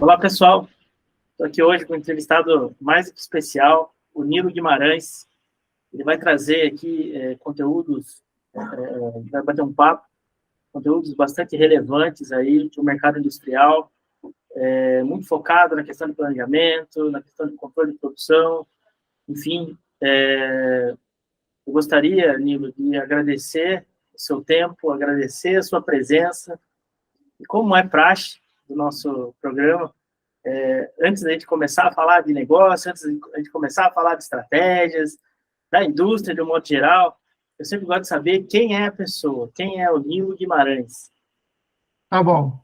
Olá, pessoal. Estou aqui hoje com um entrevistado mais que especial, o Nilo Guimarães. Ele vai trazer aqui conteúdos, vai bater um papo, conteúdos bastante relevantes aí do mercado industrial, muito focado na questão de planejamento, na questão de controle de produção, enfim. Eu gostaria, Nilo, de agradecer o seu tempo, agradecer a sua presença, e como é praxe do nosso programa, antes da gente começar a falar de negócio, antes da gente começar a falar de estratégias, da indústria de um modo geral, eu sempre gosto de saber quem é a pessoa, quem é o Nilo Guimarães. Tá bom.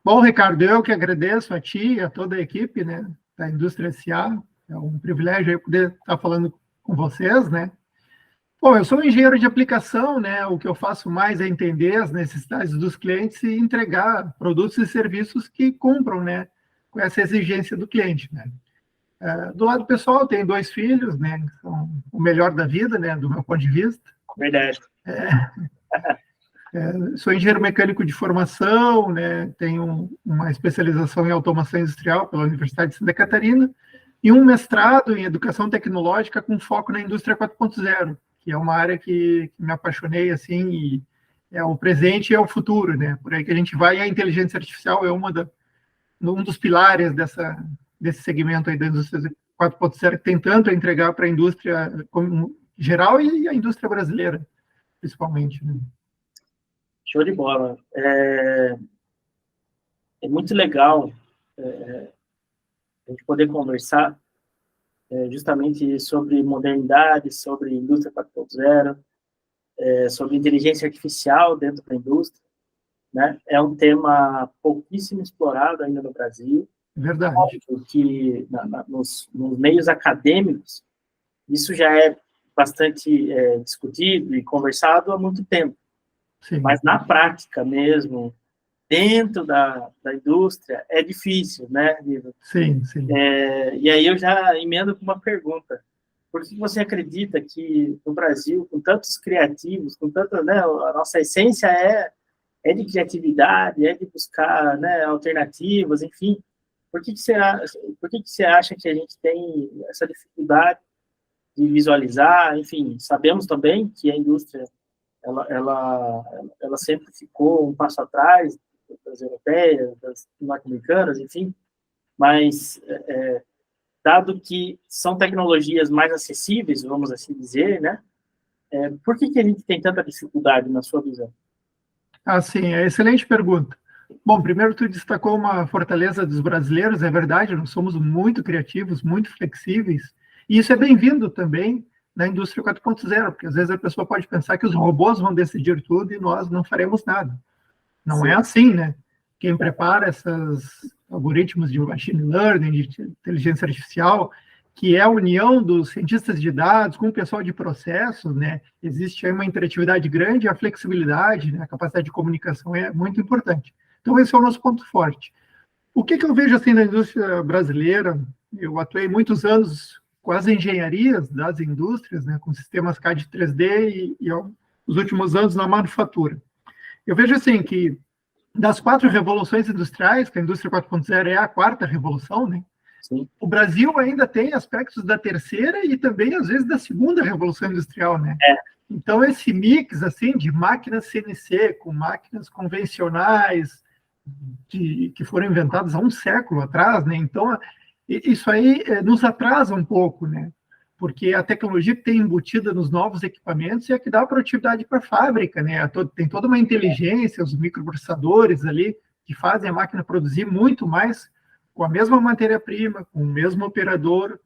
Bom, Ricardo, eu que agradeço a ti e a toda a equipe, né, da Indústria S.A. É um privilégio eu poder estar falando com vocês, né? Bom, eu sou engenheiro de aplicação, né? O que eu faço mais é entender as necessidades dos clientes e entregar produtos e serviços que cumpram, né, com essa exigência do cliente, né? Do lado pessoal, eu tenho 2 filhos, né? São o melhor da vida, né? Do meu ponto de vista. Verdade. Sou engenheiro mecânico de formação, né? Tenho uma especialização em automação industrial pela Universidade de Santa Catarina e um mestrado em educação tecnológica com foco na indústria 4.0, que é uma área que me apaixonei, assim, e é o presente e é o futuro, né? Por aí que a gente vai, e a inteligência artificial é um dos pilares desse segmento aí da indústria 4.0, que tem tanto a entregar para a indústria como geral e a indústria brasileira, principalmente, né? Show de bola. É muito legal a gente poder conversar justamente sobre modernidade, sobre indústria 4.0, sobre inteligência artificial dentro da indústria, né? É um tema pouquíssimo explorado ainda no Brasil. Verdade. Óbvio que nos meios acadêmicos isso já é bastante discutido e conversado há muito tempo. Sim. Mas na prática mesmo, dentro da indústria, é difícil, né, Nilo? Sim, sim. E aí eu já emendo com uma pergunta. Por que você acredita que no Brasil, com tantos criativos, com tanto, né, a nossa essência é de criatividade, é de buscar, né, alternativas, enfim, por que você acha que a gente tem essa dificuldade de visualizar? Enfim, sabemos também que a indústria ela sempre ficou um passo atrás das europeias, das norte-americanas, enfim, mas dado que são tecnologias mais acessíveis, vamos assim dizer, né? Por que a gente tem tanta dificuldade na sua visão? Sim, é excelente pergunta. Bom, primeiro tu destacou uma fortaleza dos brasileiros, é verdade, nós somos muito criativos, muito flexíveis, e isso é bem-vindo também na indústria 4.0, porque às vezes a pessoa pode pensar que os robôs vão decidir tudo e nós não faremos nada. Não Sim. É assim, né? Quem prepara esses algoritmos de machine learning, de inteligência artificial, que é a união dos cientistas de dados com o pessoal de processos, né? Existe aí uma interatividade grande, a flexibilidade, né? A capacidade de comunicação é muito importante. Então, esse é o nosso ponto forte. O que eu vejo assim na indústria brasileira? Eu atuei muitos anos com as engenharias das indústrias, né, com sistemas CAD 3D e os últimos anos na manufatura. Eu vejo assim que das 4 revoluções industriais, que a indústria 4.0 é a 4ª revolução, né? Sim. O Brasil ainda tem aspectos da 3ª e também, às vezes, da 2ª revolução industrial, né? Então, esse mix, assim, de máquinas CNC com máquinas convencionais que foram inventadas há um século atrás, né? Então, isso aí nos atrasa um pouco, né? Porque a tecnologia que tem embutida nos novos equipamentos é a que dá produtividade para a fábrica, né? Tem toda uma inteligência, os microprocessadores ali, que fazem a máquina produzir muito mais com a mesma matéria-prima, com o mesmo operador,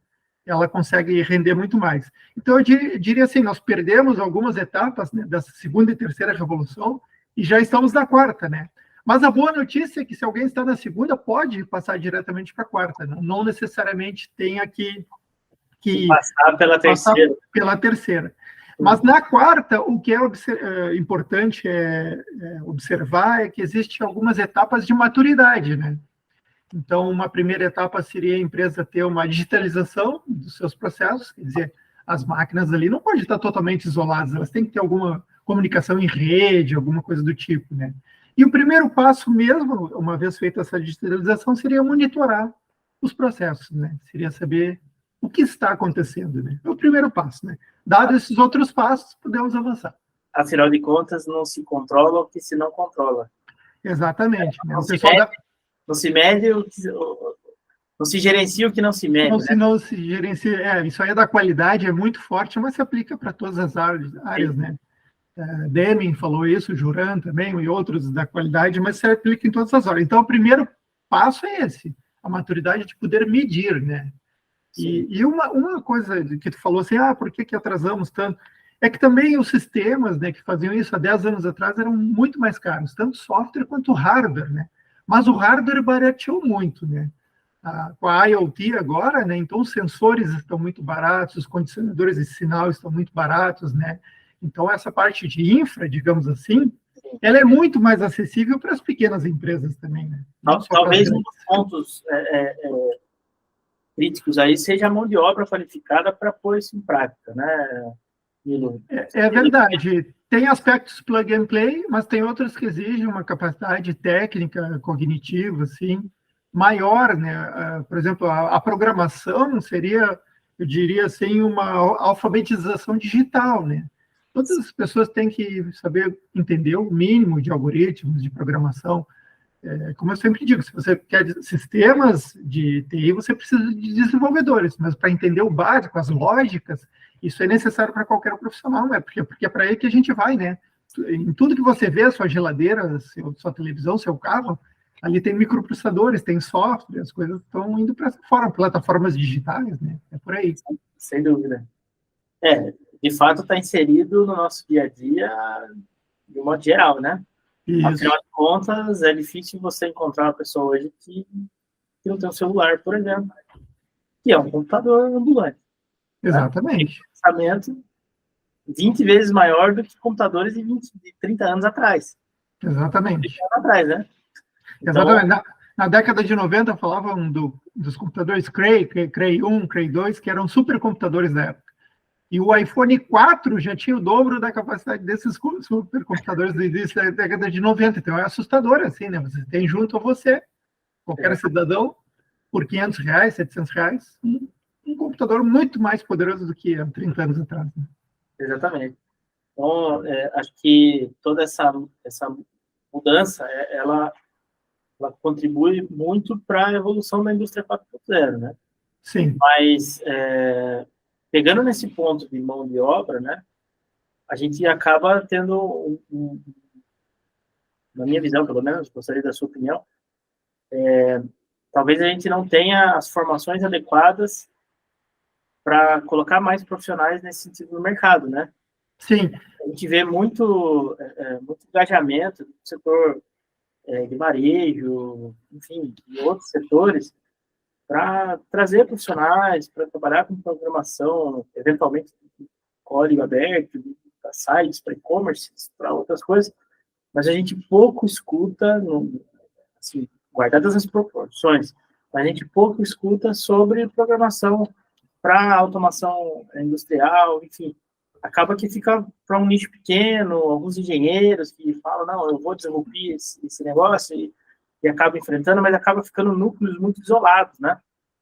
ela consegue render muito mais. Então, eu diria assim, nós perdemos algumas etapas, né, dessa 2ª e 3ª revolução e já estamos na 4ª, né? Mas a boa notícia é que se alguém está na 2ª, pode passar diretamente para a 4ª, não necessariamente tenha que passar pela 3ª. Mas na 4ª, o que é importante observar é que existem algumas etapas de maturidade, né? Então, uma primeira etapa seria a empresa ter uma digitalização dos seus processos, quer dizer, as máquinas ali não podem estar totalmente isoladas, elas têm que ter alguma comunicação em rede, alguma coisa do tipo, né? E o primeiro passo mesmo, uma vez feita essa digitalização, seria monitorar os processos, né? Seria saber o que está acontecendo, né? É o primeiro passo, né? Dado esses outros passos, podemos avançar. Afinal de contas, não se controla o que se não controla. Exatamente. Né? Não, não se mede não se gerencia o que não se mede. Não se gerencia. Isso aí é da qualidade, é muito forte, mas se aplica para todas as áreas, né? Deming falou isso, Juran também, e outros da qualidade, mas se aplica em todas as áreas. Então, o primeiro passo é esse, a maturidade de poder medir, né? E uma coisa que tu falou assim, por que atrasamos tanto? É que também os sistemas, né, que faziam isso há 10 anos atrás eram muito mais caros, tanto software quanto hardware, né? Mas o hardware barateou muito, né? Com a IoT agora, né? Então os sensores estão muito baratos, os condicionadores de sinal estão muito baratos, né? Então essa parte de infra, digamos assim, ela é muito mais acessível para as pequenas empresas também, né? Talvez um dos pontos críticos aí seja a mão de obra qualificada para pôr isso em prática, né? É verdade. Tem aspectos plug and play, mas tem outros que exigem uma capacidade técnica, cognitiva, assim, maior, né? Por exemplo, a programação seria, eu diria assim, uma alfabetização digital, né? Todas as pessoas têm que saber entender o mínimo de algoritmos de programação. Como eu sempre digo, se você quer sistemas de TI, você precisa de desenvolvedores, mas para entender o básico, as lógicas, isso é necessário para qualquer profissional, né? Porque é para aí que a gente vai, né? Em tudo que você vê, sua geladeira, sua televisão, seu carro, ali tem microprocessadores, tem software, as coisas estão indo para fora, plataformas digitais, né? É por aí. Sem dúvida. De fato, está inserido no nosso dia a dia de um modo geral, né? Isso. Afinal de contas, é difícil você encontrar uma pessoa hoje que não tem um celular, por exemplo, que é um computador ambulante. Exatamente. Né? Um pensamento 20 vezes maior do que computadores de 30 anos atrás. Exatamente. 30 anos atrás, né? Então, exatamente. Na década de 90, falavam dos computadores Cray 1, Cray 2, que eram supercomputadores da época. E o iPhone 4 já tinha o dobro da capacidade desses supercomputadores da década de 90. Então é assustador, assim, né? Você tem junto a você, qualquer cidadão, por R$500, R$700, um computador muito mais poderoso do que há 30 anos atrás. Né? Exatamente. Então, acho que toda essa mudança, ela contribui muito para a evolução da indústria 4.0, né? Sim. Mas, pegando nesse ponto de mão de obra, né, a gente acaba tendo, na minha visão, pelo menos, gostaria da sua opinião, talvez a gente não tenha as formações adequadas para colocar mais profissionais nesse sentido no mercado, né? Sim. A gente vê muito engajamento do setor de varejo, enfim, de outros setores, para trazer profissionais, para trabalhar com programação, eventualmente código aberto, para sites, para e-commerce, para outras coisas, mas a gente pouco escuta, assim, guardadas as proporções, a gente pouco escuta sobre programação para automação industrial, enfim, acaba que fica para um nicho pequeno, alguns engenheiros que falam, não, eu vou desenvolver esse negócio e acaba enfrentando, mas acaba ficando núcleos muito isolados, né?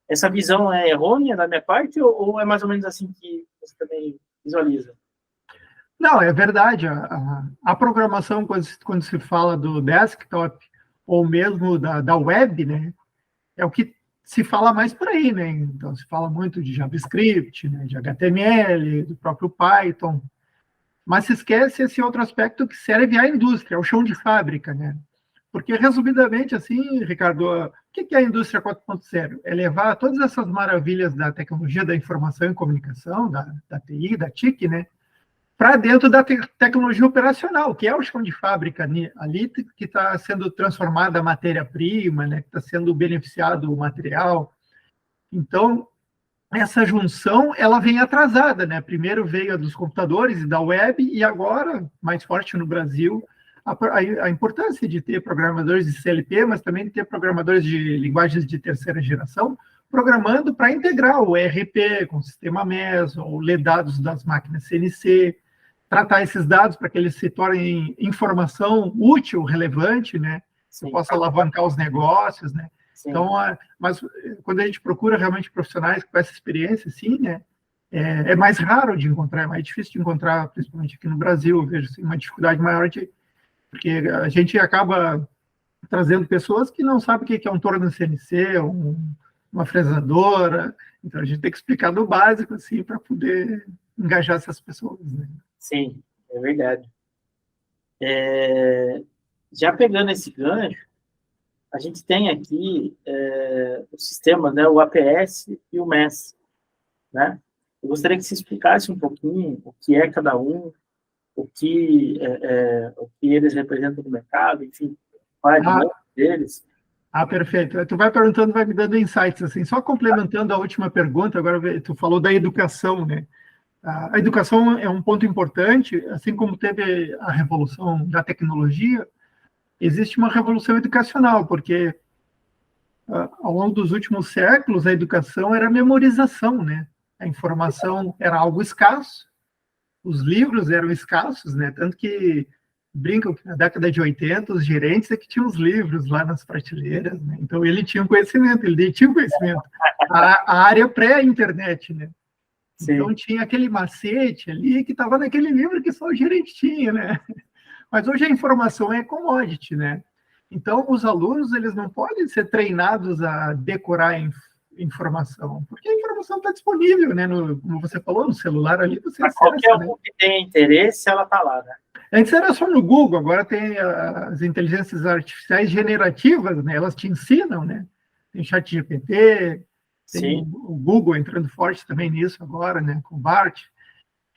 Essa visão é errônea da minha parte ou é mais ou menos assim que você também visualiza? Não, é verdade. A programação, quando se fala do desktop ou mesmo da web, né, é o que se fala mais por aí, né? Então, se fala muito de JavaScript, né, de HTML, do próprio Python, mas se esquece esse outro aspecto que serve à indústria, ao chão de fábrica, né? Porque, resumidamente, assim, Ricardo, o que é a indústria 4.0? É levar todas essas maravilhas da tecnologia da informação e comunicação, da TI, da TIC, né, para dentro da tecnologia operacional, que é o chão de fábrica ali, que está sendo transformada a matéria-prima, né, que está sendo beneficiado o material. Então, essa junção, ela vem atrasada, né? Primeiro veio a dos computadores e da web, e agora, mais forte no Brasil, a importância de ter programadores de CLP, mas também de ter programadores de linguagens de terceira geração, programando para integrar o ERP com o sistema MES, ou ler dados das máquinas CNC. tratar esses dados para que eles se tornem informação útil, relevante, né? Que possa alavancar os negócios, né? Sim. Então, mas quando a gente procura realmente profissionais com essa experiência, sim, né? É mais raro de encontrar, é mais difícil de encontrar, principalmente aqui no Brasil, eu vejo assim, uma dificuldade maior porque a gente acaba trazendo pessoas que não sabem o que é um torno CNC, uma fresadora, então a gente tem que explicar do básico, assim, para poder engajar essas pessoas, né? Sim, é verdade. Já pegando esse gancho, a gente tem aqui o sistema, né, o APS e o MES, né? Eu gostaria que você explicasse um pouquinho o que é cada um, o que eles representam no mercado, enfim, qual é a dinâmica deles. Perfeito. Tu vai perguntando, vai me dando insights, assim. Só complementando a última pergunta, agora tu falou da educação, né? A educação é um ponto importante, assim como teve a revolução da tecnologia, existe uma revolução educacional, porque ao longo dos últimos séculos a educação era memorização, né? A informação era algo escasso, os livros eram escassos, né? Tanto que brincam que na década de 80 os gerentes é que tinham os livros lá nas prateleiras, né? Então ele tinha um conhecimento, ele detinha um conhecimento. A área pré-internet, né? Sim. Então tinha aquele macete ali que estava naquele livro que só o gerente tinha, né? Mas hoje a informação é commodity, né? Então os alunos eles não podem ser treinados a decorar informação, porque a informação está disponível, né? Como você falou, no celular ali você acessa, qualquer um que tem interesse, ela está lá, né? Antes era só no Google, agora tem as inteligências artificiais generativas, né? Elas te ensinam, né? Tem ChatGPT, tem o Google entrando forte também nisso agora, né? Com o BART.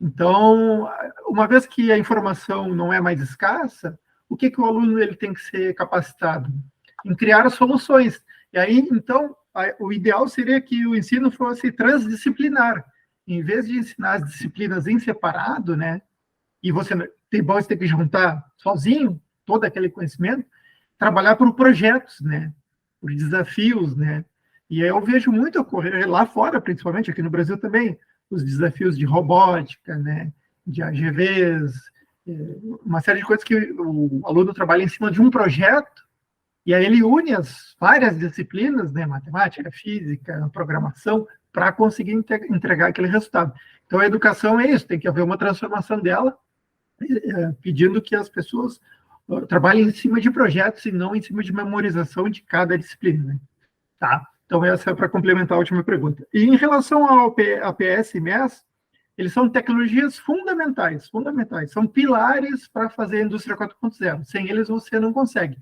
Então, uma vez que a informação não é mais escassa, o que o aluno ele tem que ser capacitado? Em criar as soluções. E aí, então, o ideal seria que o ensino fosse transdisciplinar. Em vez de ensinar as disciplinas em separado, né? E você tem que juntar sozinho todo aquele conhecimento, trabalhar por projetos, né? Por desafios, né? E eu vejo muito ocorrer lá fora, principalmente aqui no Brasil também, os desafios de robótica, né? De AGVs, uma série de coisas que o aluno trabalha em cima de um projeto, e aí ele une as várias disciplinas, né? Matemática, física, programação, para conseguir entregar aquele resultado. Então, a educação é isso, tem que haver uma transformação dela, pedindo que as pessoas trabalhem em cima de projetos e não em cima de memorização de cada disciplina. Né? Tá? Então, essa é para complementar a última pergunta. E em relação ao APS e MES, eles são tecnologias fundamentais, são pilares para fazer a indústria 4.0. Sem eles, você não consegue.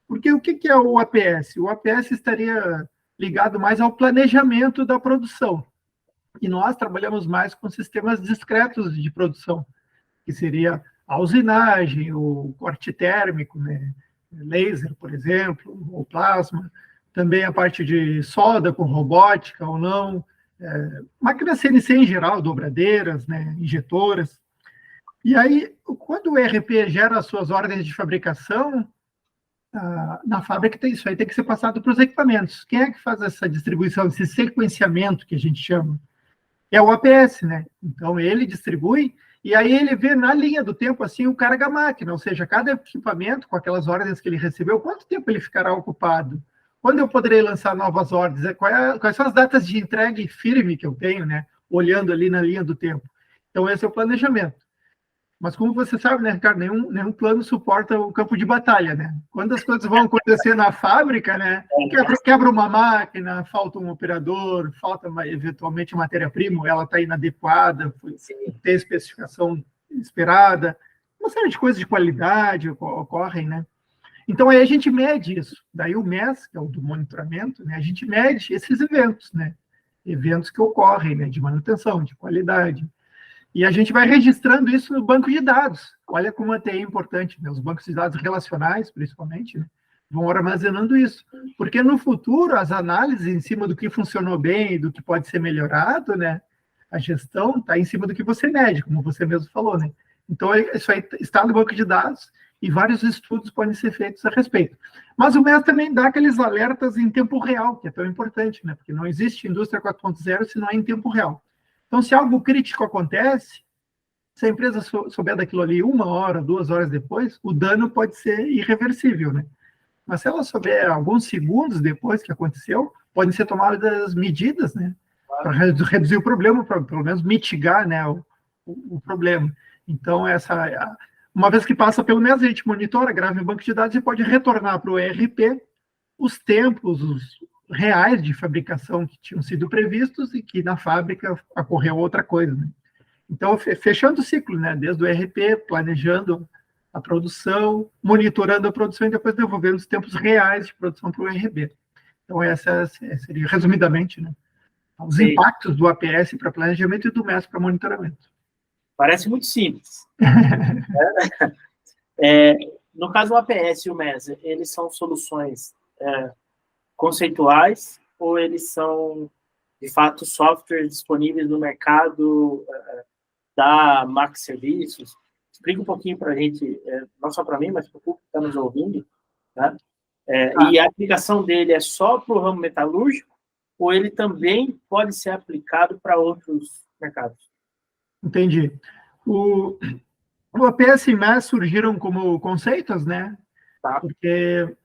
Porque o que é o APS? O APS estaria ligado mais ao planejamento da produção. E nós trabalhamos mais com sistemas discretos de produção, que seria a usinagem, o corte térmico, né? Laser, por exemplo, ou plasma, também a parte de solda com robótica ou não, máquinas CNC em geral, dobradeiras, né? Injetoras. E aí, quando o ERP gera as suas ordens de fabricação, na fábrica isso aí tem que ser passado para os equipamentos. Quem é que faz essa distribuição, esse sequenciamento que a gente chama? É o APS, né? Então, ele distribui e aí ele vê na linha do tempo, assim, o carga-máquina, ou seja, cada equipamento, com aquelas ordens que ele recebeu, quanto tempo ele ficará ocupado? Quando eu poderei lançar novas ordens? Quais são as datas de entrega firme que eu tenho, né? Olhando ali na linha do tempo. Então, esse é o planejamento. Mas como você sabe, né, Ricardo, nenhum plano suporta o campo de batalha, né? Quando as coisas vão acontecer na fábrica, né? Quebra uma máquina, falta um operador, falta eventualmente matéria-prima, ela está inadequada, tem especificação esperada, uma série de coisas de qualidade ocorrem, né? Então, aí a gente mede isso. Daí o MES, que é o do monitoramento, né? A gente mede esses eventos, né? Eventos que ocorrem, né? De manutenção, de qualidade. E a gente vai registrando isso no banco de dados. Olha como a TI é importante, né? Os bancos de dados relacionais, principalmente, né? Vão armazenando isso. Porque no futuro, as análises em cima do que funcionou bem e do que pode ser melhorado, né? A gestão está em cima do que você mede, como você mesmo falou, né? Então, isso aí está no banco de dados e vários estudos podem ser feitos a respeito. Mas o MES também dá aqueles alertas em tempo real, que é tão importante, né? Porque não existe indústria 4.0 se não é em tempo real. Então, se algo crítico acontece, Se a empresa souber daquilo ali 1 hora, 2 horas depois, o dano pode ser irreversível, né? Mas se ela souber alguns segundos depois que aconteceu, podem ser tomadas medidas, né? Para reduzir o problema, para pelo menos mitigar, né, o problema. Então, uma vez que passa pelo menos, a gente monitora, grava em banco de dados e pode retornar para o ERP os tempos, os reais de fabricação que tinham sido previstos e que na fábrica ocorreu outra coisa, né? Então, fechando o ciclo, né? Desde o ERP, planejando a produção, monitorando a produção e depois devolvendo os tempos reais de produção para o ERP. Então, essa seria, resumidamente, né, os Sim. impactos do APS para planejamento e do MES para monitoramento. Parece muito simples. No caso, o APS e o MES, eles são soluções conceituais ou eles são, de fato, softwares disponíveis no mercado da Max Serviços? Explica um pouquinho para a gente, não só para mim, mas para o público que está nos ouvindo, né? E a aplicação dele é só para o ramo metalúrgico ou ele também pode ser aplicado para outros mercados? Entendi. O APS e MES surgiram como conceitos, né? Tá. Porque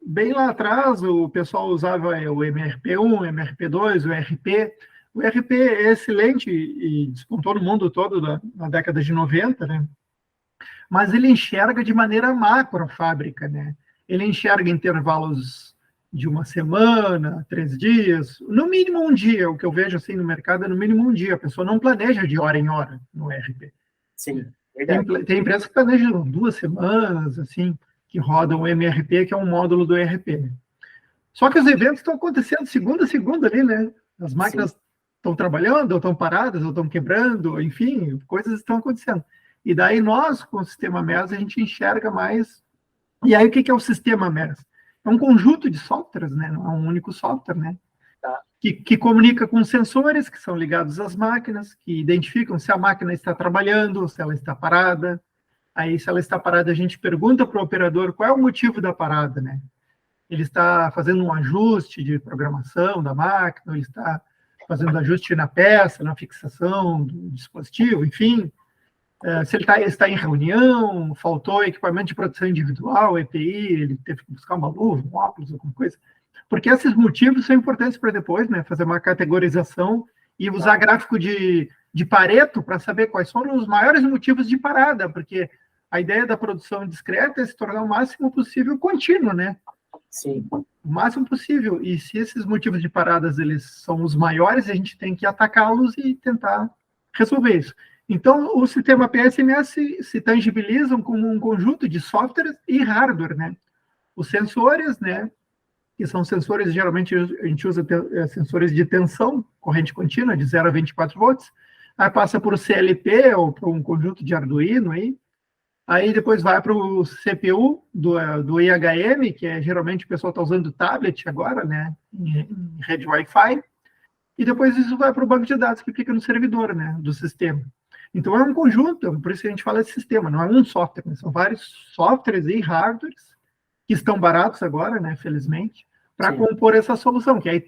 bem lá atrás o pessoal usava o MRP1, MRP2, o ERP. O ERP é excelente e despontou no mundo todo na década de 90, né? Mas ele enxerga de maneira macro a fábrica, né? Ele enxerga intervalos de 1 semana, 3 dias, no mínimo 1 dia. O que eu vejo assim no mercado é no mínimo 1 dia. A pessoa não planeja de hora em hora no ERP. Sim, verdade. Tem empresas que planejam 2 semanas, assim, que rodam o MRP, que é um módulo do ERP. Né? Só que os eventos estão acontecendo segunda a segunda ali, né? As máquinas estão trabalhando, ou estão paradas, ou estão quebrando, enfim, coisas estão acontecendo. E daí nós, com o sistema MES, a gente enxerga mais. E aí o que é o sistema MES? É um conjunto de softwares, né? Não é um único software, né? Tá. Que comunica com sensores que são ligados às máquinas, que identificam se a máquina está trabalhando, se ela está parada. Aí, se ela está parada, a gente pergunta para o operador qual é o motivo da parada, né? Ele está fazendo um ajuste de programação da máquina, ele está fazendo ajuste na peça, na fixação do dispositivo, enfim. Se ele está em reunião, faltou equipamento de proteção individual, EPI, ele teve que buscar uma luva, um óculos, alguma coisa. Porque esses motivos são importantes para depois, né? Fazer uma categorização e usar gráfico de Pareto para saber quais são os maiores motivos de parada, porque a ideia da produção discreta é se tornar o máximo possível contínuo, né? Sim. O máximo possível. E se esses motivos de paradas eles são os maiores, a gente tem que atacá-los e tentar resolver isso. Então, o sistema PSMS se tangibilizam como um conjunto de software e hardware, né? Os sensores, né? Que são sensores, geralmente a gente usa sensores de tensão, corrente contínua, de 0 a 24 volts. Aí passa por CLP ou por um conjunto de Arduino aí depois vai para o CPU do IHM, que geralmente o pessoal está usando tablet agora, né? Em rede Wi-Fi. E depois isso vai para o banco de dados que fica no servidor, né? Do sistema. Então, é um conjunto, por isso que a gente fala de sistema, não é um software, né? São vários softwares e hardwares que estão baratos agora, né, felizmente, para compor essa solução, que aí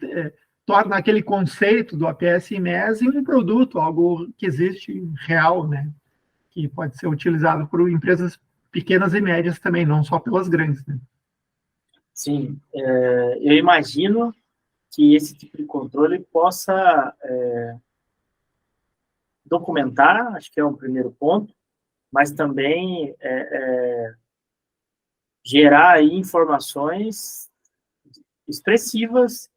torna aquele conceito do APS e MES em um produto, algo que existe real, né, que pode ser utilizado por empresas pequenas e médias também, não só pelas grandes. Né? Sim, eu imagino que esse tipo de controle possa documentar, acho que é um primeiro ponto, mas também gerar aí informações expressivas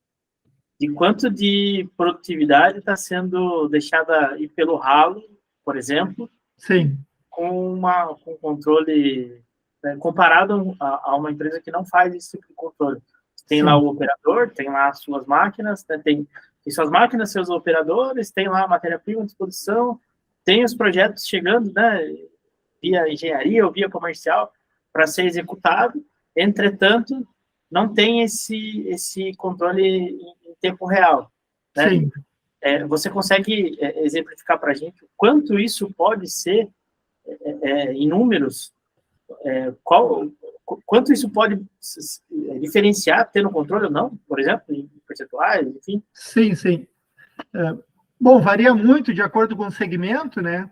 de quanto de produtividade está sendo deixada ir pelo ralo, por exemplo, Sim. com um controle comparado a uma empresa que não faz esse tipo de controle. Tem lá o operador, tem lá as suas máquinas, né, tem suas máquinas, seus operadores, tem lá a matéria-prima à disposição, tem os projetos chegando, né, via engenharia ou via comercial para ser executado. Entretanto, não tem esse controle em tempo real. Né? Sim. Você consegue exemplificar para a gente o quanto isso pode ser em números? Quanto isso pode diferenciar tendo controle ou não, por exemplo, em percentuais, enfim? Sim, sim. Bom, varia muito de acordo com o segmento, né?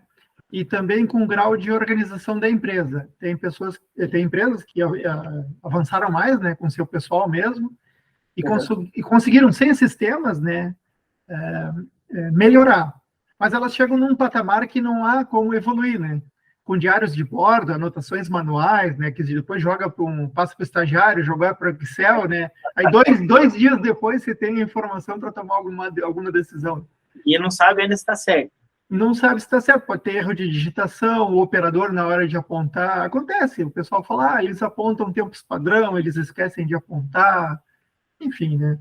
e também com o grau de organização da empresa. Tem empresas que avançaram mais, né, com seu pessoal mesmo, e conseguiram, sem sistemas, né, melhorar. Mas elas chegam num patamar que não há como evoluir, né? Com diários de bordo, anotações manuais, né? Que depois passa para o estagiário, jogar para o Excel, né? Aí dois dias depois você tem a informação para tomar alguma decisão. E não sabe ainda se está certo. Não sabe se está certo, pode ter erro de digitação, o operador na hora de apontar. Acontece, o pessoal fala, eles apontam tempos padrão, eles esquecem de apontar, enfim, né?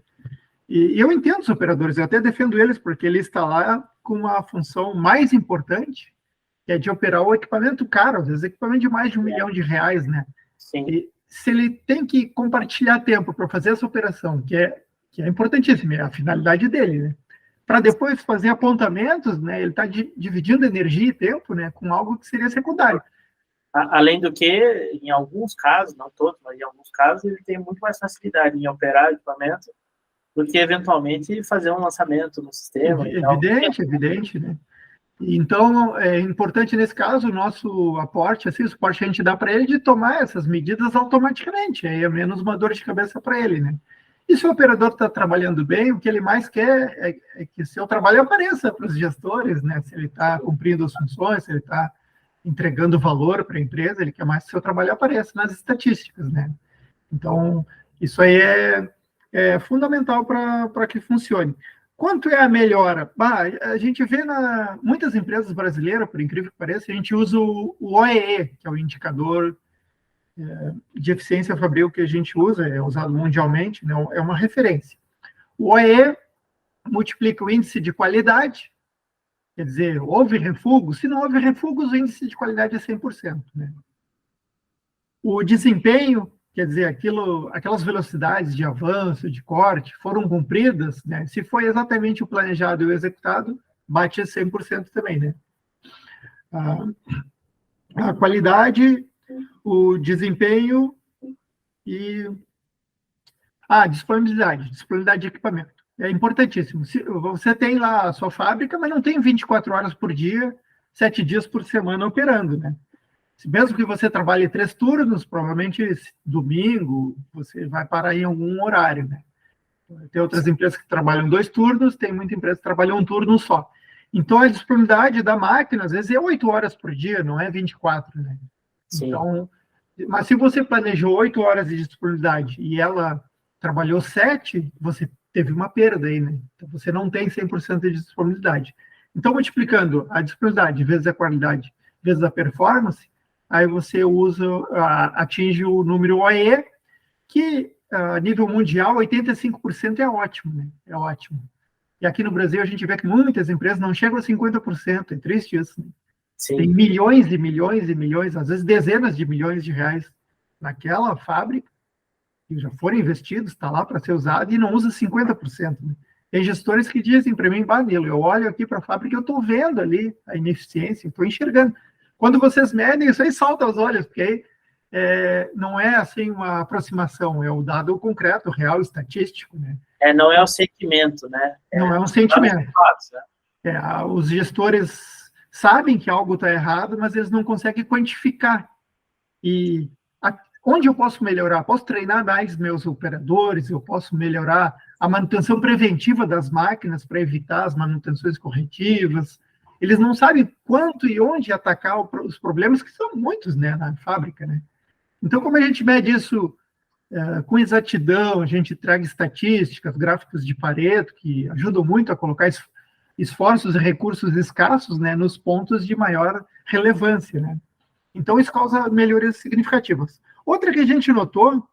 E eu entendo os operadores, eu até defendo eles, porque ele está lá com a função mais importante, que é de operar o equipamento caro, às vezes equipamento de mais de R$1 milhão, né? Sim. E se ele tem que compartilhar tempo para fazer essa operação, que é importantíssima, é a finalidade dele, né? Para depois fazer apontamentos, né? Ele está dividindo energia e tempo, né? Com algo que seria secundário. Além do que, em alguns casos, não todos, mas em alguns casos, ele tem muito mais facilidade em operar o equipamento do que, eventualmente, fazer um lançamento no sistema. Evidente, né? Então, é importante, nesse caso, o nosso aporte, assim, o suporte que a gente dá para ele de tomar essas medidas automaticamente, aí é menos uma dor de cabeça para ele, né? E se o operador está trabalhando bem, o que ele mais quer é que seu trabalho apareça para os gestores, né? Se ele está cumprindo as funções, se ele está entregando valor para a empresa, ele quer mais que seu trabalho apareça nas estatísticas, né? Então, isso aí é fundamental para que funcione. Quanto é a melhora? A gente vê muitas empresas brasileiras, por incrível que pareça, a gente usa o OEE, que é o indicador de eficiência fabril que a gente usa, é usado mundialmente, né? É uma referência. O OEE multiplica o índice de qualidade, quer dizer, houve refugo? Se não houve refugos, o índice de qualidade é 100%. Né? O desempenho, quer dizer, aquelas velocidades de avanço, de corte, foram cumpridas, né? Se foi exatamente o planejado e o executado, bate 100% também, né? A qualidade, o desempenho e a disponibilidade de equipamento. É importantíssimo. Você tem lá a sua fábrica, mas não tem 24 horas por dia, 7 dias por semana operando, né? Mesmo que você trabalhe 3 turnos, provavelmente domingo você vai parar em algum horário, né? Tem outras empresas que trabalham 2 turnos, tem muita empresa que trabalha um turno só. Então, a disponibilidade da máquina, às vezes, é 8 horas por dia, não é 24, né? Sim. Então, mas se você planejou 8 horas de disponibilidade e ela trabalhou 7, você teve uma perda aí, né? Então, você não tem 100% de disponibilidade. Então, multiplicando a disponibilidade vezes a qualidade vezes a performance, aí você atinge o número OE, que a nível mundial, 85% é ótimo, né? É ótimo. E aqui no Brasil, a gente vê que muitas empresas não chegam a 50%, é triste isso, né? Sim. Tem milhões e milhões e milhões, às vezes dezenas de milhões de reais naquela fábrica, que já foram investidos, está lá para ser usado, e não usa 50%. Né? Tem gestores que dizem para mim, Nilo, eu olho aqui para a fábrica e eu estou vendo ali a ineficiência, estou enxergando. Quando vocês medem, isso aí salta aos olhos, porque aí não é assim uma aproximação, é o dado concreto, real, estatístico. Né? Não é o sentimento, né? Não é um sentimento. Os gestores sabem que algo está errado, mas eles não conseguem quantificar. E onde eu posso melhorar? Posso treinar mais meus operadores, eu posso melhorar a manutenção preventiva das máquinas para evitar as manutenções corretivas. Eles não sabem quanto e onde atacar os problemas, que são muitos, né, na fábrica. Né? Então, como a gente mede isso com exatidão, a gente traga estatísticas, gráficos de Pareto, que ajudam muito a colocar esforços e recursos escassos, né, nos pontos de maior relevância, né? Então, isso causa melhorias significativas. Outra que a gente notou,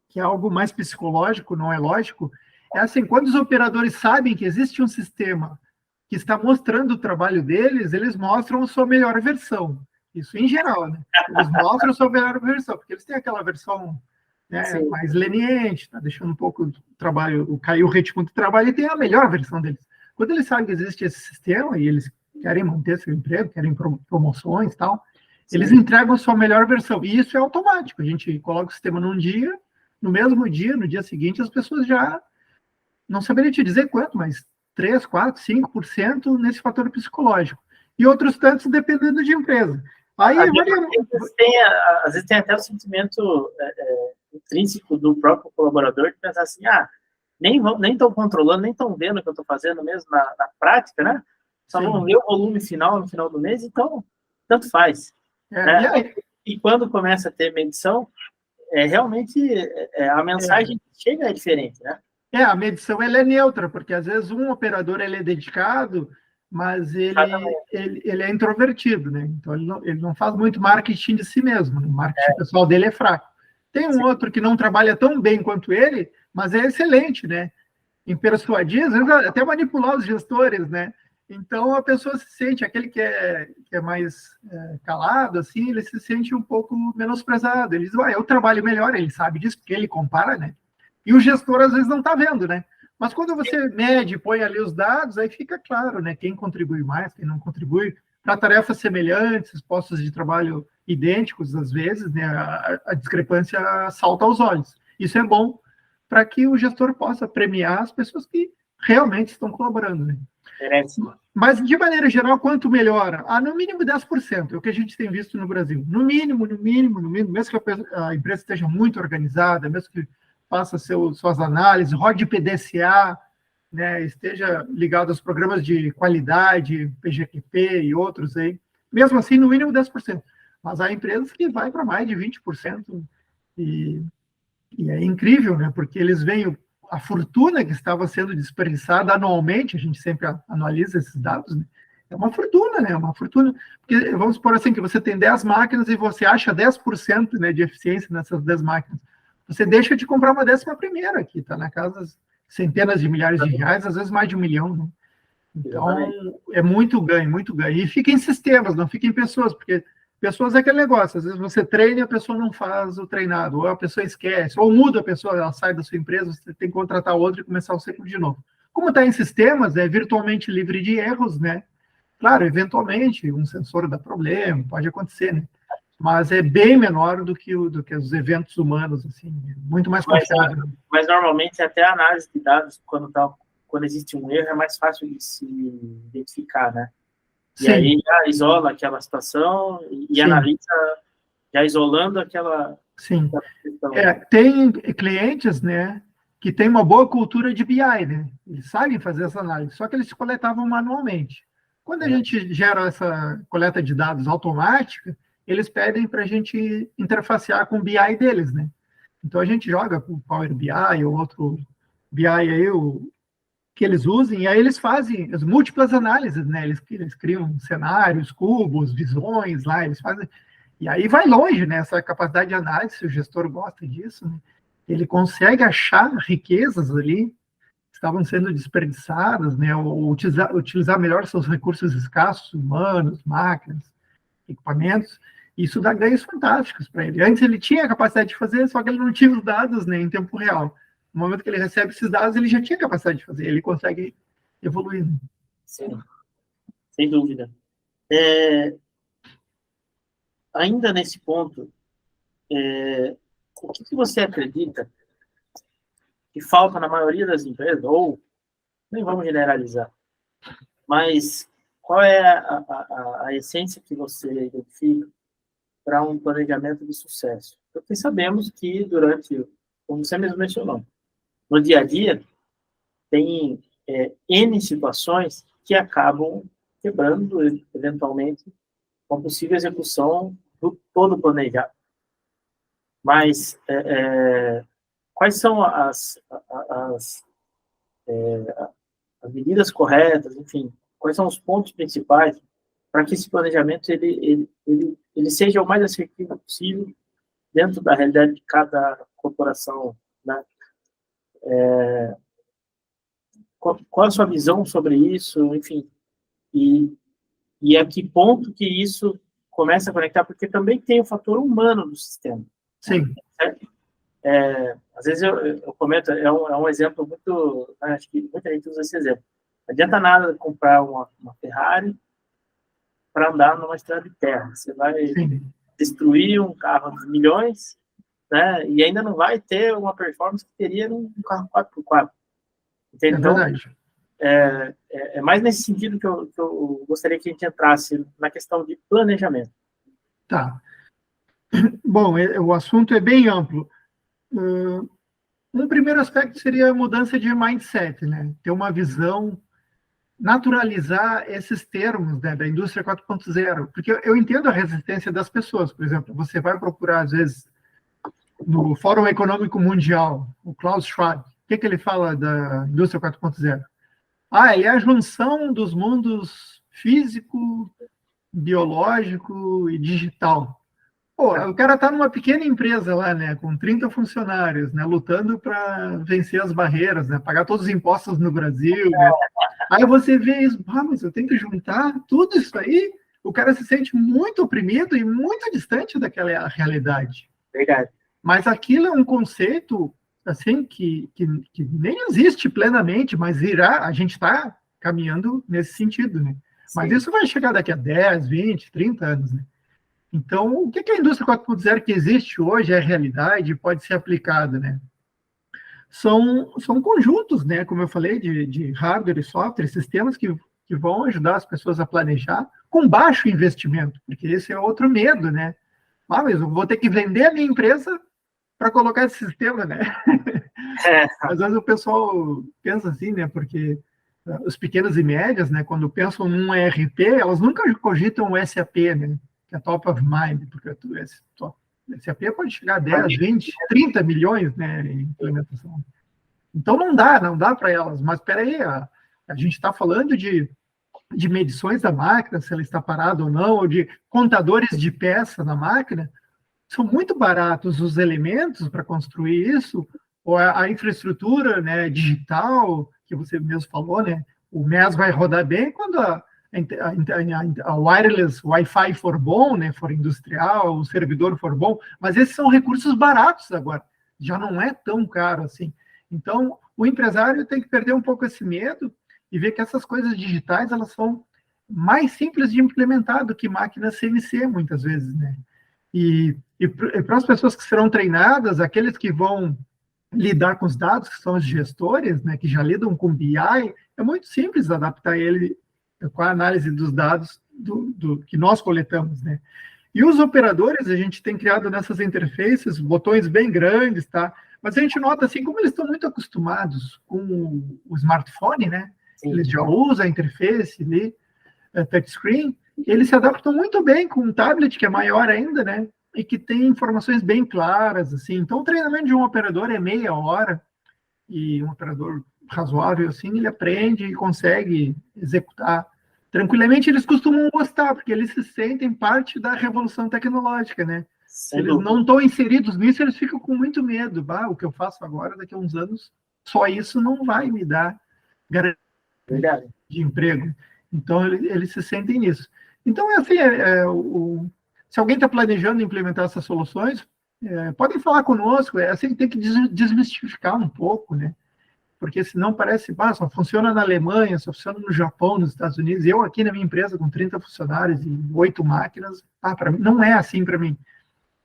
que é algo mais psicológico, não é lógico, é assim, quando os operadores sabem que existe um sistema que está mostrando o trabalho deles, eles mostram a sua melhor versão. Isso em geral, né? Eles mostram a sua melhor versão, porque eles têm aquela versão, né, mais leniente, está deixando um pouco o trabalho, cair o ritmo do trabalho, e tem a melhor versão deles. Quando eles sabem que existe esse sistema e eles querem manter seu emprego, querem promoções e tal, eles entregam a sua melhor versão. E isso é automático. A gente coloca o sistema num dia, no mesmo dia, no dia seguinte, as pessoas já não saberia te dizer quanto, mas 3, 4, 5% nesse fator psicológico. e outros tantos dependendo de empresa. Aí às vezes tem até o sentimento intrínseco do próprio colaborador de pensar assim, nem estão controlando, nem estão vendo o que eu estou fazendo mesmo na prática, né? Só vão ver o volume final no final do mês, então tanto faz. Né? E quando começa a ter medição, realmente a mensagem que chega é diferente, né? A medição ela é neutra, porque às vezes um operador ele é dedicado, mas ele é introvertido, né? Então ele não faz muito marketing de si mesmo, né? O marketing pessoal dele é fraco. Tem um outro que não trabalha tão bem quanto ele, mas é excelente, né? Em persuadir, às vezes até manipular os gestores, né? Então a pessoa se sente, aquele que é mais calado, assim, ele se sente um pouco menosprezado. Ele diz, eu trabalho melhor, ele sabe disso, porque ele compara, né? E o gestor às vezes não está vendo, né? Mas quando você mede, põe ali os dados, aí fica claro, né? Quem contribui mais, quem não contribui, para tarefas semelhantes, postos de trabalho idênticos, às vezes, né? A discrepância salta aos olhos. Isso é bom para que o gestor possa premiar as pessoas que realmente estão colaborando, né? Mas, de maneira geral, quanto melhora? No mínimo 10%, é o que a gente tem visto no Brasil. No mínimo, mesmo que a empresa esteja muito organizada, mesmo que faça suas análises, rode PDCA, né, esteja ligado aos programas de qualidade, PGQP e outros aí. Mesmo assim, no mínimo 10%. Mas há empresas que vai para mais de 20%. E é incrível, né, porque eles veem a fortuna que estava sendo desperdiçada anualmente, a gente sempre analisa esses dados, né? É uma fortuna, né? Uma fortuna. Porque, vamos supor assim, que você tem 10 máquinas e você acha 10%, né, de eficiência nessas 10 máquinas. Você deixa de comprar uma 11ª aqui, tá na casa centenas de milhares de reais, às vezes mais de 1 milhão, né? Então, é muito ganho, muito ganho. E fica em sistemas, não fica em pessoas, porque pessoas é aquele negócio, às vezes você treina e a pessoa não faz o treinado, ou a pessoa esquece, ou muda a pessoa, ela sai da sua empresa, você tem que contratar outra e começar o ciclo de novo. Como está em sistemas, é virtualmente livre de erros, né? Claro, eventualmente, um sensor dá problema, pode acontecer, né? Mas é bem menor do que os eventos humanos, assim, muito mais confiável. Mas normalmente até a análise de dados, quando existe um erro, é mais fácil de se identificar, né? E Sim. Aí já isola aquela situação e analisa, já isolando aquela... Sim. Tem clientes, né, que têm uma boa cultura de BI, né? Eles sabem fazer essa análise, só que eles coletavam manualmente. Quando a gente gera essa coleta de dados automática, eles pedem para a gente interfacear com o BI deles, né? Então a gente joga com o Power BI ou outro BI aí, que eles usem, e aí eles fazem as múltiplas análises, né? Eles criam cenários, cubos, visões lá, eles fazem. E aí vai longe, né? Essa capacidade de análise, se o gestor gosta disso, né? Ele consegue achar riquezas ali que estavam sendo desperdiçadas, né? Ou utilizar melhor seus recursos escassos, humanos, máquinas, equipamentos. Isso dá ganhos fantásticos para ele. Antes ele tinha a capacidade de fazer, só que ele não tinha os dados, né, em tempo real. No momento que ele recebe esses dados, ele já tinha capacidade de fazer, ele consegue evoluir. Sim, sem dúvida. Ainda nesse ponto, o que você acredita que falta na maioria das empresas, ou nem vamos generalizar, mas qual é a essência que você identifica para um planejamento de sucesso? Porque sabemos que durante, como você mesmo mencionou, no dia a dia, tem N situações que acabam quebrando, eventualmente, uma possível execução do todo planejado. Mas quais são as medidas corretas, enfim, quais são os pontos principais para que esse planejamento ele seja o mais assertivo possível dentro da realidade de cada corporação, né? Qual a sua visão sobre isso, enfim, e a que ponto que isso começa a conectar, porque também tem o fator humano do sistema. Sim. Certo? Às vezes eu comento, é um exemplo muito, acho que muita gente usa esse exemplo. Não adianta nada comprar uma Ferrari para andar numa estrada de terra. Você vai destruir um carro de milhões, né, e ainda não vai ter uma performance que teria num carro 4x4. Entende? É verdade. é mais nesse sentido que eu gostaria que a gente entrasse na questão de planejamento. Tá. Bom, o assunto é bem amplo. Um primeiro aspecto seria a mudança de mindset, né? Ter uma visão, naturalizar esses termos, né, da indústria 4.0, porque eu entendo a resistência das pessoas. Por exemplo, você vai procurar, às vezes, no Fórum Econômico Mundial, o Klaus Schwab, o que ele fala da indústria 4.0? Ele é a junção dos mundos físico, biológico e digital. Pô, o cara está numa pequena empresa lá, né, com 30 funcionários, né, lutando para vencer as barreiras, né, pagar todos os impostos no Brasil, né. Aí você vê isso, mas eu tenho que juntar tudo isso aí, o cara se sente muito oprimido e muito distante daquela realidade. Verdade. Mas aquilo é um conceito, assim, que nem existe plenamente, mas a gente está caminhando nesse sentido, né. Mas isso vai chegar daqui a 10, 20, 30 anos, né. Então, o que a indústria 4.0 que existe hoje é realidade e pode ser aplicada, né? São conjuntos, né? Como eu falei, de hardware e software, sistemas que vão ajudar as pessoas a planejar com baixo investimento, porque esse é outro medo, né? Mas eu vou ter que vender a minha empresa para colocar esse sistema, né? Às vezes o pessoal pensa assim, né? Porque os pequenos e médias, né? Quando pensam num ERP, elas nunca cogitam o SAP, né? Que é top of mind, porque o SAP pode chegar a 10, 20, 30 milhões, né, em implementação. Então não dá para elas. Mas espera aí, a gente está falando de medições da máquina, se ela está parada ou não, ou de contadores de peça na máquina. São muito baratos os elementos para construir isso, ou a infraestrutura, né, digital, que você mesmo falou, né, o MES vai rodar bem quando a wireless Wi-Fi for bom, né, for industrial, o servidor for bom, mas esses são recursos baratos agora, já não é tão caro assim. Então, o empresário tem que perder um pouco esse medo e ver que essas coisas digitais, elas são mais simples de implementar do que máquinas CNC, muitas vezes, né? E para as pessoas que serão treinadas, aqueles que vão lidar com os dados, que são os gestores, né, que já lidam com BI, é muito simples adaptar ele com a análise dos dados que nós coletamos, né? E os operadores, a gente tem criado nessas interfaces botões bem grandes, tá? Mas a gente nota, assim, como eles estão muito acostumados com o smartphone, né? Sim. Eles já usam a interface ali, touchscreen, eles se adaptam muito bem com um tablet que é maior ainda, né? E que tem informações bem claras, assim. Então, o treinamento de um operador é meia hora, e um operador razoável, assim, ele aprende e consegue executar tranquilamente. Eles costumam gostar, porque eles se sentem parte da revolução tecnológica, né? Eles não estão inseridos nisso, eles ficam com muito medo. O que eu faço agora, daqui a uns anos, só isso não vai me dar garantia de emprego. Então, eles se sentem nisso. Então, assim, se alguém está planejando implementar essas soluções, podem falar conosco. Assim, tem que desmistificar um pouco, né? Porque senão parece, só funciona na Alemanha, só funciona no Japão, nos Estados Unidos. Eu aqui na minha empresa, com 30 funcionários e 8 máquinas, para mim, não é assim para mim.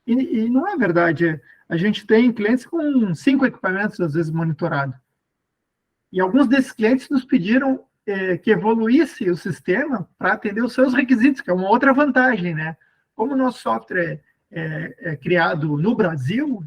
E não é verdade. A gente tem clientes com 5 equipamentos, às vezes, monitorados. E alguns desses clientes nos pediram que evoluísse o sistema para atender os seus requisitos, que é uma outra vantagem, né? Como o nosso software é criado no Brasil,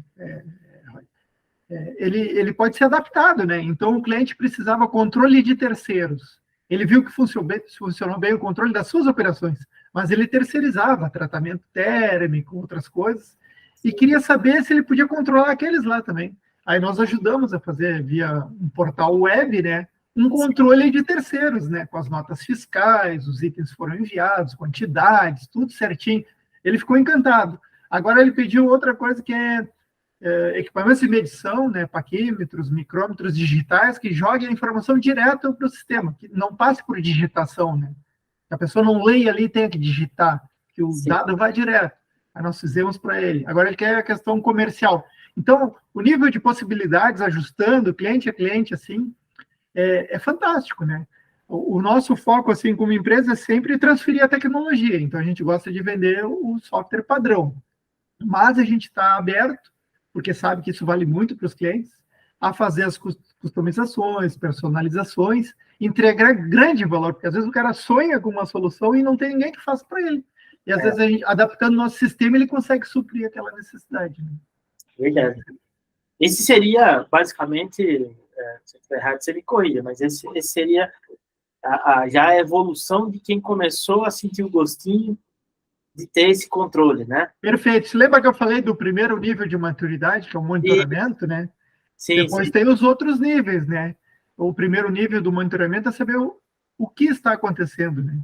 ele pode ser adaptado, né? Então, o cliente precisava controle de terceiros. Ele viu que funcionou bem o controle das suas operações, mas ele terceirizava tratamento térmico, outras coisas, e queria saber se ele podia controlar aqueles lá também. Aí nós ajudamos a fazer, via um portal web, né, um controle de terceiros, né, com as notas fiscais, os itens foram enviados, quantidades, tudo certinho. Ele ficou encantado. Agora ele pediu outra coisa que é equipamentos de medição, né, paquímetros, micrômetros digitais, que joguem a informação direto para o sistema, que não passe por digitação, né? Que a pessoa não leia ali e tenha que digitar, que o dado vai direto. Aí nós fizemos para ele. Agora ele quer a questão comercial. Então, o nível de possibilidades, ajustando cliente a cliente, assim, é fantástico, né? O nosso foco, assim, como empresa, é sempre transferir a tecnologia. Então, a gente gosta de vender o software padrão. Mas a gente está aberto, porque sabe que isso vale muito para os clientes, a fazer as customizações, personalizações, entregar grande valor, porque às vezes o cara sonha com uma solução e não tem ninguém que faça para ele. E às vezes, a gente, adaptando o nosso sistema, ele consegue suprir aquela necessidade. Né? Verdade. Esse seria, basicamente, se eu estiver errado, você me corrija, mas esse seria já a evolução de quem começou a sentir o gostinho de ter esse controle, né? Perfeito. Você lembra que eu falei do primeiro nível de maturidade, que é o monitoramento, né? Sim, Depois sim. tem os outros níveis, né? O primeiro nível do monitoramento é saber o que está acontecendo, né?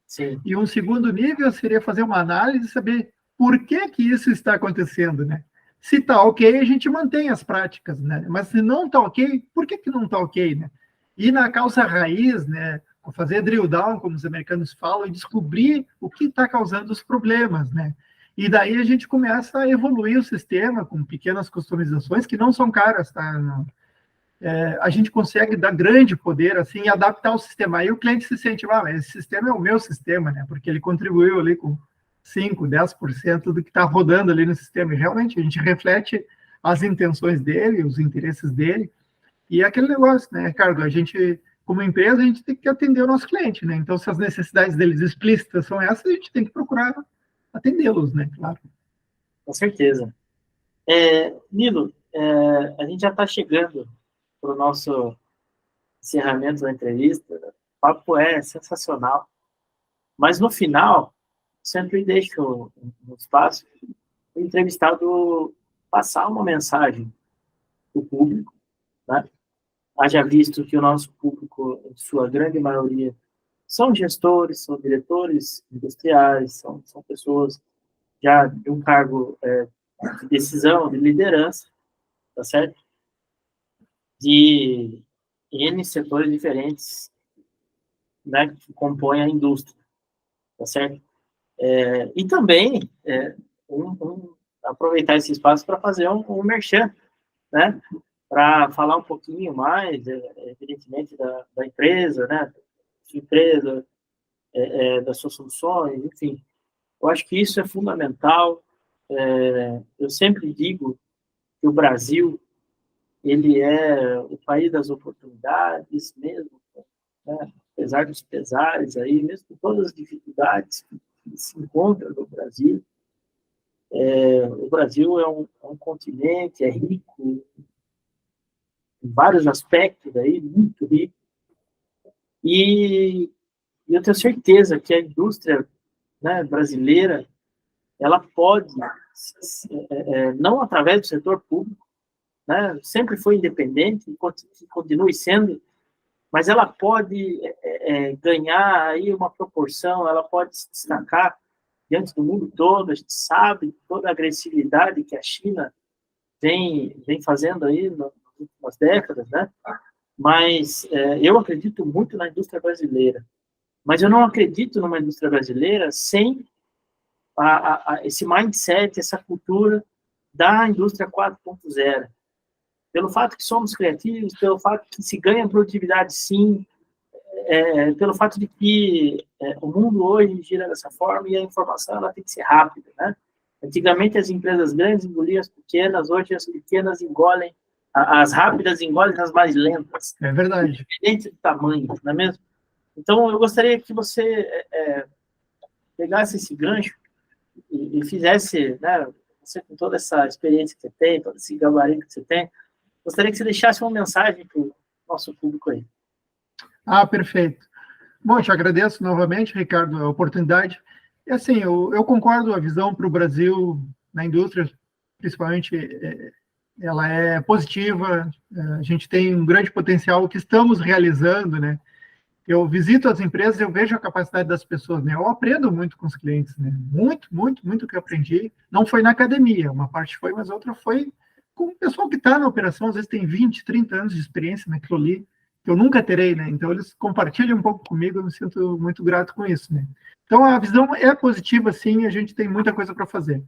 Sim. E um segundo nível seria fazer uma análise e saber por que isso está acontecendo, né? Se está ok, a gente mantém as práticas, né? Mas se não está ok, por que não está ok, né? Ir na causa raiz, né? Fazer drill down, como os americanos falam, e descobrir o que está causando os problemas, né? E daí a gente começa a evoluir o sistema com pequenas customizações que não são caras, tá? A gente consegue dar grande poder, assim, e adaptar o sistema. Aí o cliente se sente, esse sistema é o meu sistema, né? Porque ele contribuiu ali com 5, 10% do que está rodando ali no sistema. E realmente a gente reflete as intenções dele, os interesses dele. E é aquele negócio, né, Ricardo? A gente, como empresa, a gente tem que atender o nosso cliente, né? Então, se as necessidades deles explícitas são essas, a gente tem que procurar atendê-los, né? Claro. Com certeza. Nilo, a gente já está chegando para o nosso encerramento da entrevista. O papo é sensacional. Mas no final, sempre deixo um espaço para o entrevistado passar uma mensagem para o público, né? Haja visto que o nosso público, em sua grande maioria, são gestores, são diretores industriais, são pessoas já de um cargo de decisão, de liderança, tá certo? De N setores diferentes, né, que compõem a indústria, tá certo? E também aproveitar esse espaço para fazer um merchan, né? Para falar um pouquinho mais, evidentemente, da empresa, né? Da sua empresa, das suas soluções, enfim. Eu acho que isso é fundamental. Eu sempre digo que o Brasil, ele é o país das oportunidades mesmo, né? Apesar dos pesares aí, mesmo com todas as dificuldades que se encontram no Brasil, o Brasil é um continente, é rico em vários aspectos aí, muito rico, e eu tenho certeza que a indústria, né, brasileira, ela pode, não através do setor público, né, sempre foi independente e continue sendo, mas ela pode ganhar aí uma proporção, ela pode se destacar diante do mundo todo. A gente sabe toda a agressividade que a China vem fazendo aí nas últimas décadas, né? Mas eu acredito muito na indústria brasileira. Mas eu não acredito numa indústria brasileira sem esse mindset, essa cultura da indústria 4.0. Pelo fato que somos criativos, pelo fato que se ganha produtividade, sim, pelo fato de que o mundo hoje gira dessa forma e a informação ela tem que ser rápida, né? Antigamente as empresas grandes engoliam as pequenas, hoje as pequenas engolem, as rápidas engolem as mais lentas. É verdade. Independente do tamanho, não é mesmo? Então, eu gostaria que você pegasse esse gancho e fizesse, né, você com toda essa experiência que você tem, todo esse gabarito que você tem, gostaria que você deixasse uma mensagem para o nosso público aí. Perfeito. Bom, te agradeço novamente, Ricardo, a oportunidade. E assim, eu concordo, a visão para o Brasil na indústria, principalmente, ela é positiva, a gente tem um grande potencial que estamos realizando, né? Eu visito as empresas, eu vejo a capacidade das pessoas, né? Eu aprendo muito com os clientes, né? Muito, muito, muito que eu aprendi. Não foi na academia, uma parte foi, mas outra foi com o pessoal que está na operação, às vezes tem 20, 30 anos de experiência naquilo ali, que eu nunca terei, né? Então, eles compartilham um pouco comigo, eu me sinto muito grato com isso, né? Então, a visão é positiva, sim, a gente tem muita coisa para fazer.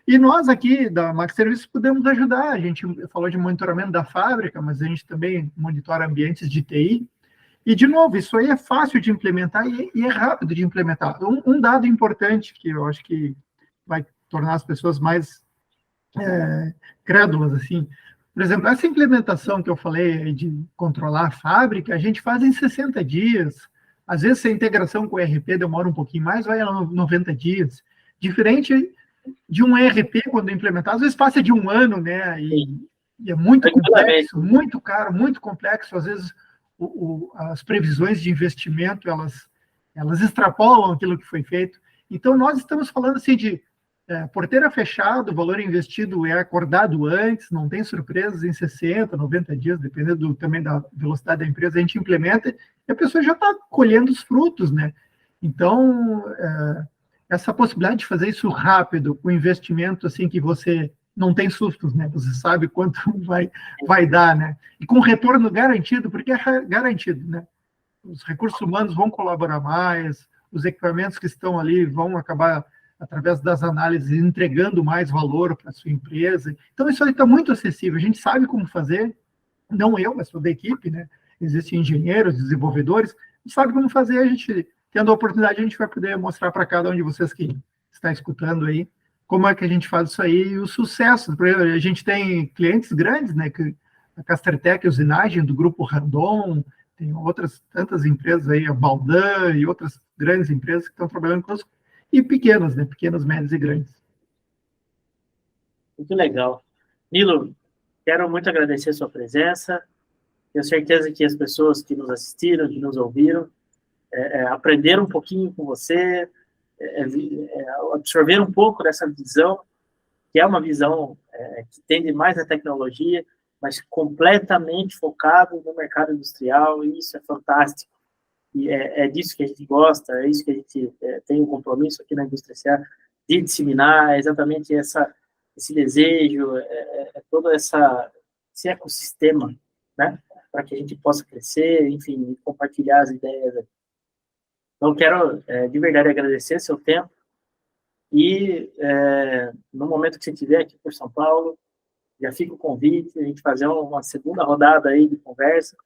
E nós aqui, da Max Serviços, podemos ajudar. A gente falou de monitoramento da fábrica, mas a gente também monitora ambientes de TI. E, de novo, isso aí é fácil de implementar e é rápido de implementar. Um dado importante que eu acho que vai tornar as pessoas mais crédulas, assim, Por exemplo, essa implementação que eu falei de controlar a fábrica, a gente faz em 60 dias. Às vezes, se a integração com o ERP demora um pouquinho mais, vai a 90 dias. Diferente de um ERP, quando implementado, às vezes passa de um ano, né? E é muito complexo, muito caro, muito complexo. Às vezes, as previsões de investimento, elas extrapolam aquilo que foi feito. Então, nós estamos falando assim de porteira fechada, o valor investido é acordado antes, não tem surpresas em 60, 90 dias, dependendo também da velocidade da empresa, a gente implementa e a pessoa já está colhendo os frutos, né? Então, essa possibilidade de fazer isso rápido, com investimento assim que você não tem sustos, né? Você sabe quanto vai dar, né? E com retorno garantido, porque é garantido, né? Os recursos humanos vão colaborar mais, os equipamentos que estão ali vão acabar, através das análises, entregando mais valor para a sua empresa. Então, isso aí está muito acessível. A gente sabe como fazer, não eu, mas toda a equipe, né? Existem engenheiros, desenvolvedores, a gente sabe como fazer, a gente, tendo a oportunidade, a gente vai poder mostrar para cada um de vocês que está escutando aí, como é que a gente faz isso aí, e o sucesso. Por exemplo, a gente tem clientes grandes, né? A Castertech, a usinagem do grupo Randon, tem outras tantas empresas aí, a Baldan e outras grandes empresas que estão trabalhando conosco, e pequenas, né? Pequenas, médias e grandes. Muito legal. Nilo, quero muito agradecer a sua presença. Tenho certeza que as pessoas que nos assistiram, que nos ouviram, aprenderam um pouquinho com você, absorveram um pouco dessa visão, que é uma visão que tende mais à tecnologia, mas completamente focado no mercado industrial, e isso é fantástico. E é disso que a gente gosta, é isso que a gente tem um compromisso aqui na Indústria S.A. de disseminar, exatamente esse desejo, todo esse ecossistema, né, para que a gente possa crescer, enfim, compartilhar as ideias. Então, quero, de verdade, agradecer seu tempo e, no momento que você estiver aqui por São Paulo, já fica o convite, a gente fazer uma segunda rodada aí de conversa,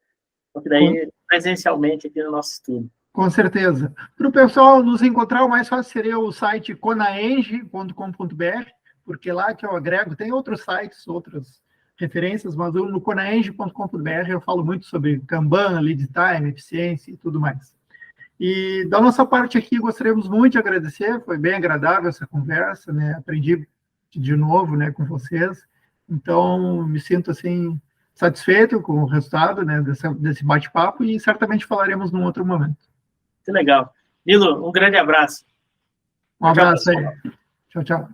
porque daí, presencialmente, aqui no nosso estúdio. Com certeza. Para o pessoal nos encontrar, o mais fácil seria o site conaenge.com.br, porque lá que eu agrego, tem outros sites, outras referências, mas no conaenge.com.br eu falo muito sobre Kanban, lead time, eficiência e tudo mais. E da nossa parte aqui, gostaríamos muito de agradecer, foi bem agradável essa conversa, né? Aprendi de novo, né, com vocês, então me sinto assim satisfeito com o resultado, né, desse bate-papo, e certamente falaremos num outro momento. Muito legal. Nilo, um grande abraço. Um abraço aí. Tchau, tchau.